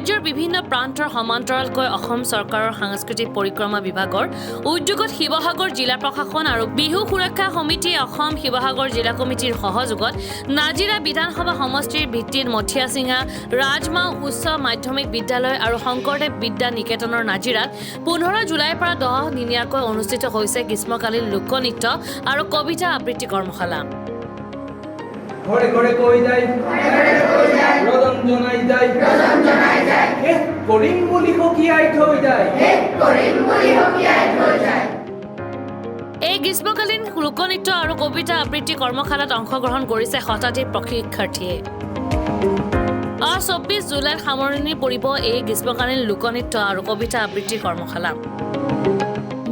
ৰাজ্যৰ বিভিন্ন প্ৰান্তৰ সমান্তৰালকৈ অসম চৰকাৰৰ সাংস্কৃতিক পৰিক্ৰমা বিভাগৰ উদ্যোগত শিৱসাগৰ জিলা প্ৰশাসন আৰু বিহু সুৰক্ষা সমিতি অসম শিৱসাগৰ জিলা কমিটিৰ সহযোগত নাজিৰা বিধানসভা সমষ্টিৰ ভিত্তিত মঠিয়াচিঙা ৰাজমাও উচ্চ মাধ্যমিক বিদ্যালয় আৰু শংকৰদেৱ বিদ্যা নিকেতনৰ নাজিৰাত 15 জুলাইৰ পৰা 10 দিনীয়াকৈ অনুষ্ঠিত হৈছে গ্ৰীষ্মকালীন লোকনৃত্য আৰু কবিতা আবৃত্তি কৰ্মশালা। ঘৰে ঘৰে কৈ যায় ৰজন জনাই যায় শেষ কৰিম বুলি সকীয়াই থৈ যায় এই গ্ৰীষ্মকালীন লোকনৃত্য আৰু কবিতা আবৃত্তি কৰ্মশালাত অংশগ্ৰহণ কৰিছে শতাধিক প্ৰশিক্ষাৰ্থীয়ে। 24 জুলাইত সামৰণি পৰিব এই গ্ৰীষ্মকালীন লোকনৃত্য আৰু কবিতা আবৃত্তি কৰ্মশালা।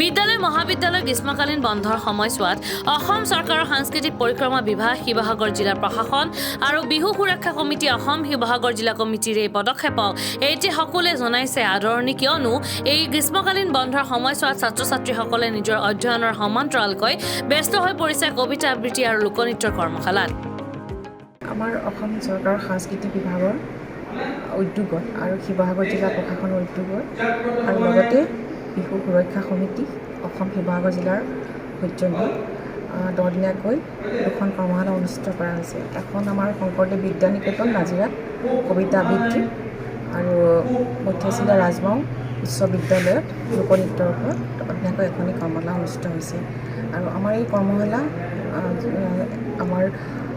বিদ্যালয় মহাবিদ্যালয় গ্ৰীষ্মকালীন বন্ধৰ সময়ছোৱাত অসম চৰকাৰৰ সাংস্কৃতিক পৰিক্ৰমা বিভাগ শিৱসাগৰ জিলা প্ৰশাসন আৰু বিহু সুৰক্ষা সমিতি অসম শিৱসাগৰ জিলা কমিটিৰ এই পদক্ষেপক এতিয়া সকলোৱে জনাইছে আদৰণি, কিয়নো এই গ্ৰীষ্মকালীন বন্ধৰ সময়ছোৱাত ছাত্ৰ ছাত্ৰীসকলে নিজৰ অধ্যয়নৰ সমান্তৰালকৈ ব্যস্ত হৈ পৰিছে কবিতা আবৃত্তি আৰু লোকনৃত্যৰ কৰ্মশালাত। আমাৰ অসম চৰকাৰৰ সাংস্কৃতিক বিভাগৰ উদ্যোগত আৰু শিৱসাগৰ জিলা প্ৰশাসনৰ উদ্যোগত আৰু লগতে বিহু সুৰক্ষা সমিতি অসম শিৱসাগৰ জিলাৰ সৌজন্যত 10 দিনীয়াকৈ দুখন কৰ্মশালা অনুষ্ঠিত কৰা হৈছে। এখন আমাৰ শংকৰদেৱ বিদ্যা নিকেতন নাজিৰাত কবিতা আবৃত্তি আৰু মঠিয়াচিঙা ৰাজমাও উচ্চ বিদ্যালয়ত লোকনৃত্যৰ ওপৰত 10 দিনীয়াকৈ এখনি কৰ্মশালা অনুষ্ঠিত হৈছে। আৰু আমাৰ এই কৰ্মশালা আমাৰ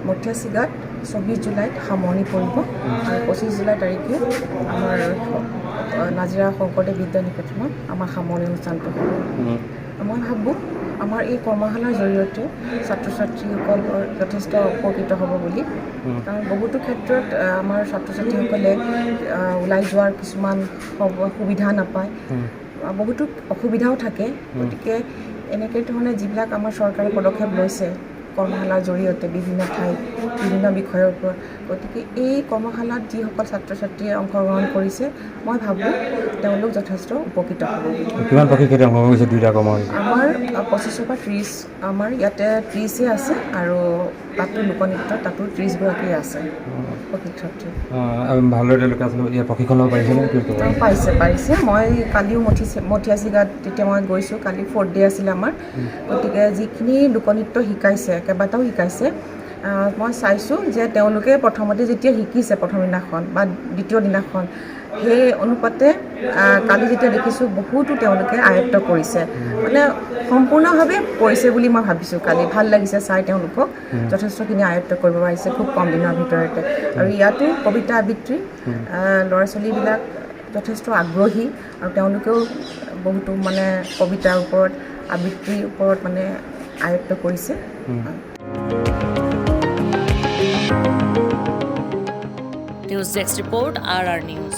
মঠিয়াচিঙাত 24 জুলাইত সামৰণি পৰিব আৰু 25 জুলাই তাৰিখে আমাৰ নাজিৰা শংকৰদেৱ বিদ্যা নিকেতনত আমাৰ সামৰণি অনুষ্ঠানটো হ'ব। মই ভাবোঁ আমাৰ এই কৰ্মশালাৰ জৰিয়তে ছাত্ৰ ছাত্ৰীসকলৰ যথেষ্ট উপকৃত হ'ব বুলি, কাৰণ বহুতো ক্ষেত্ৰত আমাৰ ছাত্ৰ ছাত্ৰীসকলে ওলাই যোৱাৰ কিছুমান সুবিধা নাপায়, বহুতো অসুবিধাও থাকে। গতিকে এনেকৈ ধৰণে যিবিলাক আমাৰ চৰকাৰে পদক্ষেপ লৈছে কৰ্মশালাৰ জৰিয়তে বিভিন্ন ঠাইত বিভিন্ন বিষয়ৰ ওপৰত, গতিকে এই কৰ্মশালাত যিসকল ছাত্ৰ ছাত্ৰীয়ে অংশগ্ৰহণ কৰিছে মই ভাবোঁ তেওঁলোক যথেষ্ট উপকৃত হ'ব। কিমান প্ৰশিক্ষাৰ্থী অংশগ্ৰহণ কৰিছে দুইটা কৰ্মশালাত? আমাৰ 25 পৰা 30 আমাৰ ইয়াতে 30 আছে আৰু তাতো লোকনৃত্য তাতো 30গৰাকী আছে প্ৰশিক্ষাৰ্থী। ভালদৰে তেওঁলোকে আচলতে ইয়াত প্ৰশিক্ষণ ল'ব পাৰিছে নে? পাৰিছে। মই কালিও মঠিয়াচিঙাত তেতিয়া মই গৈছোঁ, কালি 4th ডে আছিলে আমাৰ। গতিকে যিখিনি লোকনৃত্য শিকাইছে কেইবাটাও শিকাইছে, মই চাইছোঁ যে তেওঁলোকে প্ৰথমতে যেতিয়া শিকিছে প্ৰথম দিনাখন বা দ্বিতীয় দিনাখন, সেই অনুপাতে কালি যেতিয়া দেখিছোঁ বহুতো তেওঁলোকে আয়ত্ত কৰিছে, মানে সম্পূৰ্ণভাৱে কৰিছে বুলি মই ভাবিছোঁ। কালি ভাল লাগিছে চাই, তেওঁলোকক যথেষ্টখিনি আয়ত্ত কৰিব পাৰিছে খুব কম দিনৰ ভিতৰতে। আৰু ইয়াতো কবিতা আবৃত্তি ল'ৰা ছোৱালীবিলাক যথেষ্ট আগ্ৰহী আৰু তেওঁলোকেও বহুতো মানে কবিতাৰ ওপৰত আবৃত্তিৰ ওপৰত মানে আয়ত্ত কৰিছে। News desk report RR news.